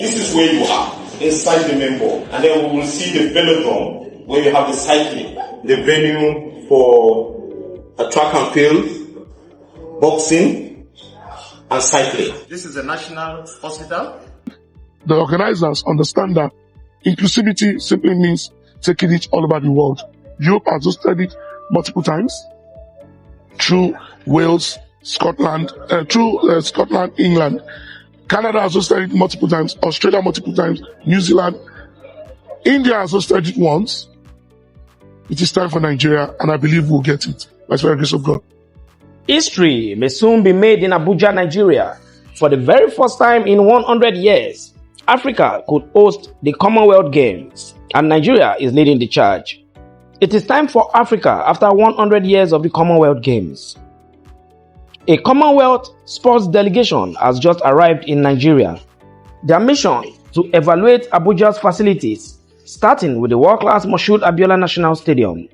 This is where you are, inside the main ball. And then we will see the velodrome, where you have the cycling, the venue for a track and field, boxing, and cycling. This is a national hospital. The organizers understand that inclusivity simply means taking it all over the world. Europe has hosted it multiple times through Wales, Scotland, England. Canada has hosted it multiple times, Australia multiple times, New Zealand. India has hosted it once. It is time for Nigeria, and I believe we'll get it. By the grace of God. History may soon be made in Abuja, Nigeria. For the very first time in 100 years, Africa could host the Commonwealth Games, and Nigeria is leading the charge. It is time for Africa after 100 years of the Commonwealth Games. A Commonwealth Sports delegation has just arrived in Nigeria. Their mission to evaluate Abuja's facilities, starting with the world-class Moshood Abiola National Stadium.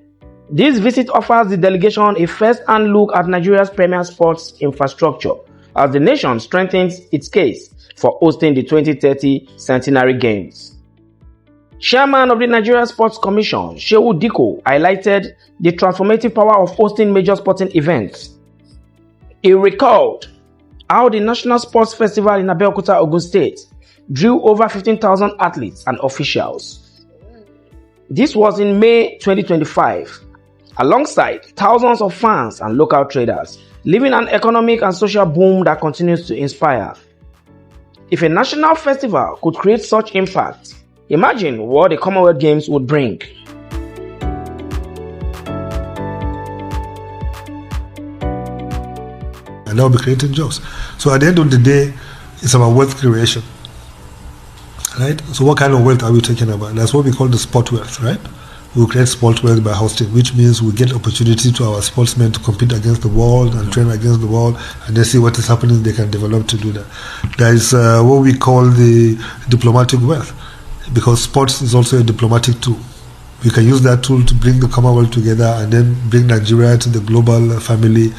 This visit offers the delegation a first-hand look at Nigeria's premier sports infrastructure as the nation strengthens its case for hosting the 2030 Centenary Games. Chairman of the Nigeria Sports Commission, Shehu Diko, highlighted the transformative power of hosting major sporting events. He recalled how the National Sports Festival in Abeokuta, Ogun State, drew over 15,000 athletes and officials. This was in May 2025, alongside thousands of fans and local traders, leaving an economic and social boom that continues to inspire. If a national festival could create such impact, imagine what the Commonwealth Games would bring. And that will be creating jobs. So at the end of the day, it's about wealth creation. Right? So what kind of wealth are we talking about? That's what we call the sport wealth, right? We create sport wealth by hosting, which means we get opportunity to our sportsmen to compete against the world and train against the world, and then see what is happening they can develop to do that. There is what we call the diplomatic wealth, because sports is also a diplomatic tool. We can use that tool to bring the Commonwealth together and then bring Nigeria to the global family,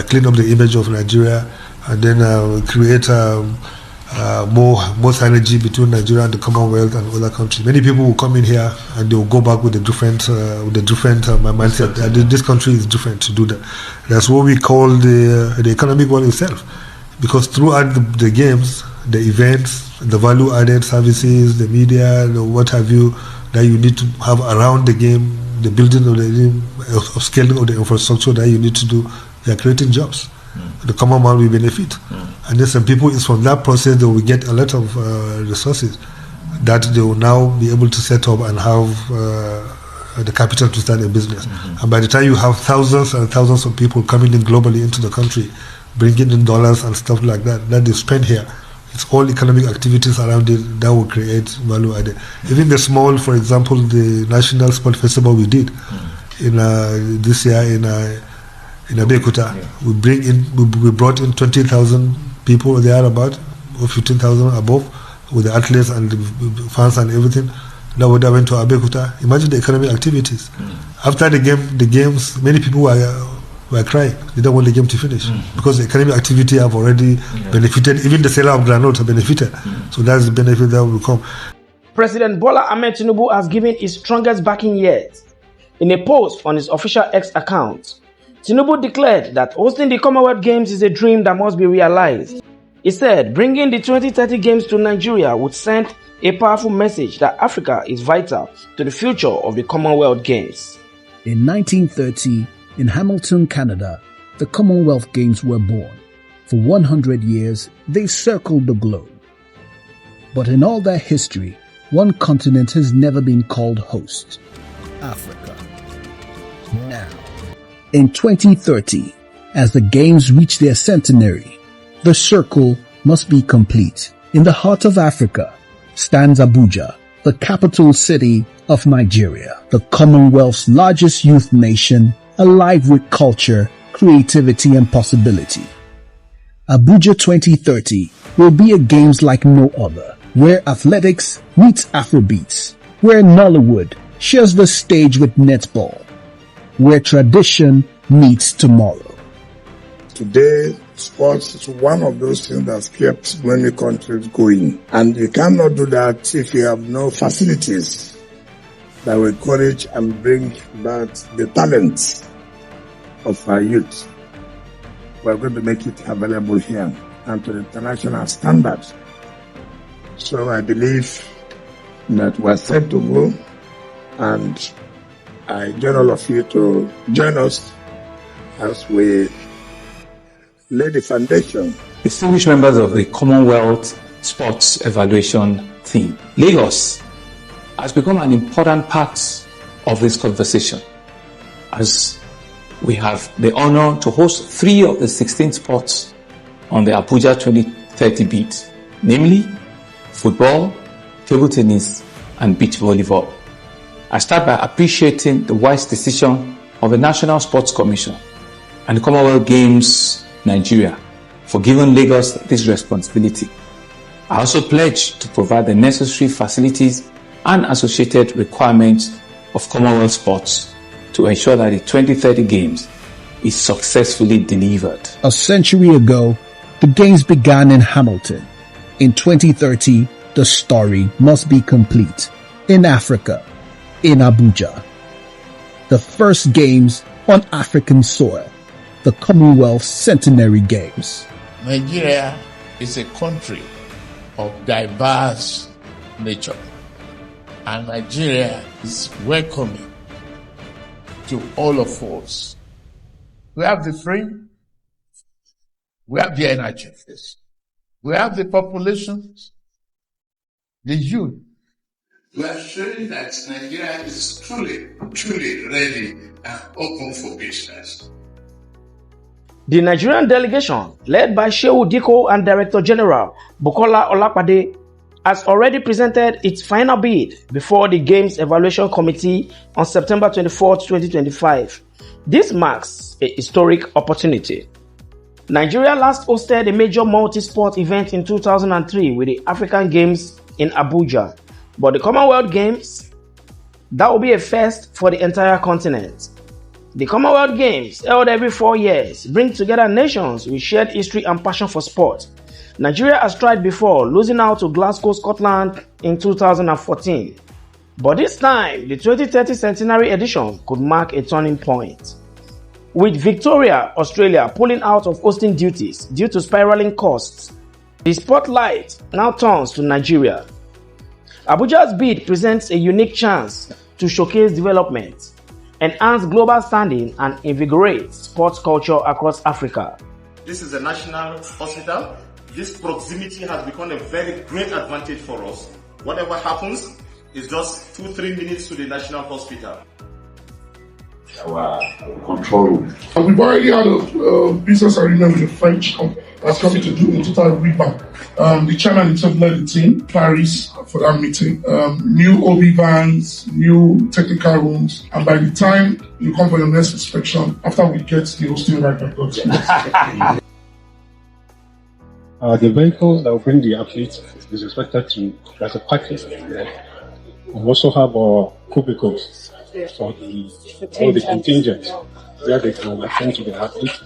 clean up the image of Nigeria, and then create more synergy between Nigeria and the Commonwealth and other countries. Many people will come in here and they will go back with a different mindset. This country is different to do that. That's what we call the economic world itself, because throughout the games, the events, the value-added services, the media, what have you, that you need to have around the game, the building of the game, of scaling of the infrastructure that you need to do, they are creating jobs. The common man will benefit. And then some people, it's from that process they will get a lot of resources that they will now be able to set up and have the capital to start a business. And by the time you have thousands and thousands of people coming in globally into the country, bringing in dollars and stuff like that they spend here, it's all economic activities around it that will create value added. Even the small, for example, the National Sport Festival we did in this year in Abeokuta, we brought in 20,000 people there, about, or 15,000 above, with the athletes and the fans and everything. That would have went to Abeokuta. Imagine the economic activities. After the games, many people were crying. They don't want the game to finish because the economic activity have already benefited. Even the seller of granola have benefited. So that's the benefit that will come. President Bola Ahmed Tinubu has given his strongest backing yet. In a post on his official X account, Tinubu declared that hosting the Commonwealth Games is a dream that must be realized. He said bringing the 2030 Games to Nigeria would send a powerful message that Africa is vital to the future of the Commonwealth Games. In 1930, in Hamilton, Canada, the Commonwealth Games were born. For 100 years, they circled the globe. But in all their history, one continent has never been called host: Africa. Now, in 2030, as the Games reach their centenary, the circle must be complete. In the heart of Africa stands Abuja, the capital city of Nigeria, the Commonwealth's largest youth nation, alive with culture, creativity, and possibility. Abuja 2030 will be a Games like no other, where athletics meets Afrobeats, where Nollywood shares the stage with netball, where tradition meets tomorrow. Today, Sports is one of those things that's kept many countries going. And you cannot do that if you have no facilities that will encourage and bring back the talents of our youth. We're going to make it available here and to the international standards. So I believe that we're set to go, and I join all of you to join us as we lay the foundation. Distinguished members of the Commonwealth Sports Evaluation Team, Lagos has become an important part of this conversation, as we have the honor to host 3 of the 16 sports on the Abuja 2030 bid, namely football, table tennis, and beach volleyball. I start by appreciating the wise decision of the National Sports Commission and the Commonwealth Games Nigeria for giving Lagos this responsibility. I also pledge to provide the necessary facilities and associated requirements of Commonwealth Sports to ensure that the 2030 Games is successfully delivered. A century ago, the Games began in Hamilton. In 2030, the story must be complete. In Africa, in Abuja. The first Games on African soil, the Commonwealth Centenary Games. Nigeria is a country of diverse nature, and Nigeria is welcoming to all of us. We have the free, we have the energy, we have the populations, the youth. We are showing that Nigeria is truly ready and open for business. The Nigerian delegation, led by Shehu Diko and Director General Bukola Olapade, has already presented its final bid before the Games Evaluation Committee on September 24, 2025. This marks a historic opportunity. Nigeria last hosted a major multi-sport event in 2003 with the African Games in Abuja, but the Commonwealth Games, that will be a first for the entire continent. The Commonwealth Games, held every 4 years, bring together nations with shared history and passion for sport. Nigeria has tried before, losing out to Glasgow, Scotland in 2014. But this time, the 2030 Centenary edition could mark a turning point. With Victoria, Australia pulling out of hosting duties due to spiraling costs, the spotlight now turns to Nigeria. Abuja's bid presents a unique chance to showcase development, enhance global standing, and invigorate sports culture across Africa. This is a national hospital. This proximity has become a very great advantage for us. Whatever happens is just 2-3 minutes to the national hospital. Our control room. And we've already had a business agreement with the French company that's coming to do a total revamp. The chairman himself led the team, Paris, for that meeting. New OB vans, new technical rooms, and by the time you come for your next inspection, after we get the hosting right back up. The vehicle that will bring the athletes is expected to, there's a package. We also have our cubicles for all the contingents where they can attend to the athletes.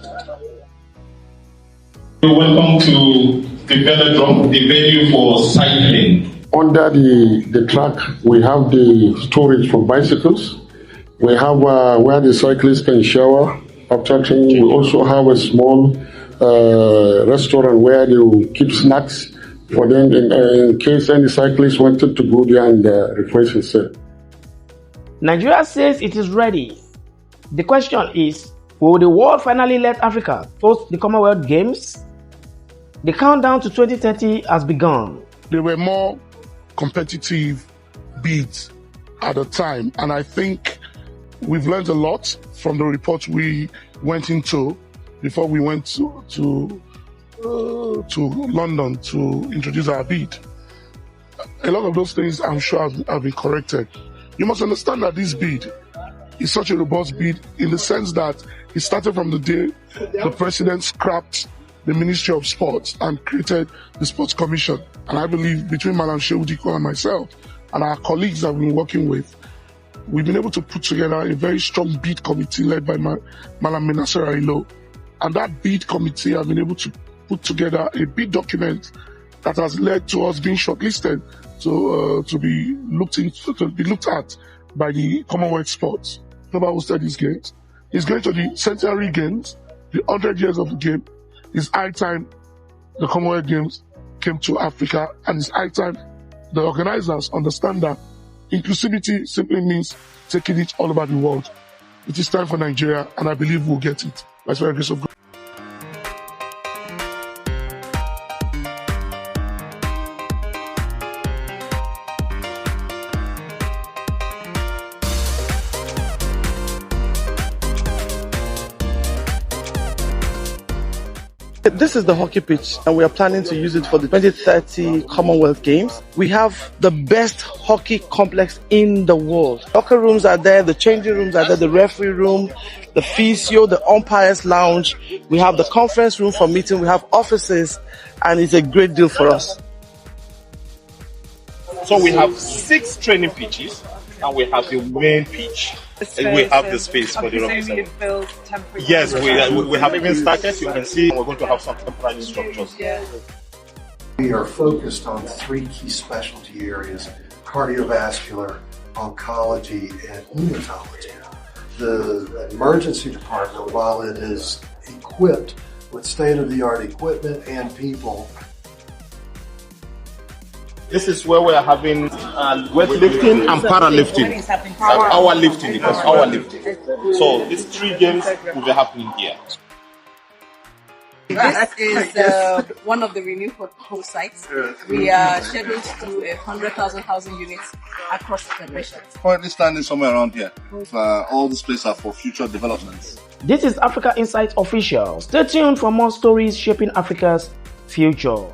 Welcome to the velodrome, the venue for cycling. Under the track, we have the storage for bicycles. We have where the cyclists can shower after training. We also have a small restaurant where they will keep snacks for them in case any cyclist wanted to go there and refresh himself. Nigeria says it is ready. The question is, will the world finally let Africa host the Commonwealth Games? The countdown to 2030 has begun. There were more competitive bids at the time, and I think we've learned a lot from the report we went into before we went to London to introduce our bid. A lot of those things I'm sure have been corrected. You must understand that this bid is such a robust bid in the sense that it started from the day the president scrapped the Ministry of Sports and created the Sports Commission. And I believe between Madam Shehu Diko and myself and our colleagues that we've been working with, we've been able to put together a very strong bid committee led by Madam Menasera Ilo. And that bid committee has been able to put together a bid document that has led to us being shortlisted to be looked at by the Commonwealth Sports. Nobody hosted these games. It's going to the Centenary Games, the 100 years of the game. It's high time the Commonwealth Games came to Africa, and it's high time the organizers understand that inclusivity simply means taking it all over the world. It is time for Nigeria, and I believe we'll get it. By the grace of God. This is the hockey pitch, and we are planning to use it for the 2030 Commonwealth Games. We have the best hockey complex in the world. Locker rooms are there, the changing rooms are there, the referee room, the physio, the umpires lounge. We have the conference room for meeting, we have offices, and it's a great deal for us. So we have 6 training pitches, and we have the main pitch. We have the space for the rugby. Yes, we have even started. You can see we're going to have some temporary structures. We are focused on 3 key specialty areas: cardiovascular, oncology, and hematology. The emergency department, while it is equipped with state-of-the-art equipment and people, this is where we are having weightlifting and powerlifting. Our lifting, because our lifting. So these 3 games will be happening here. This is one of the renewed host sites. We are scheduled to do 100,000 housing units across the federation. Currently standing somewhere around here. All these places are for future developments. This is Africa Insights Official. Stay tuned for more stories shaping Africa's future.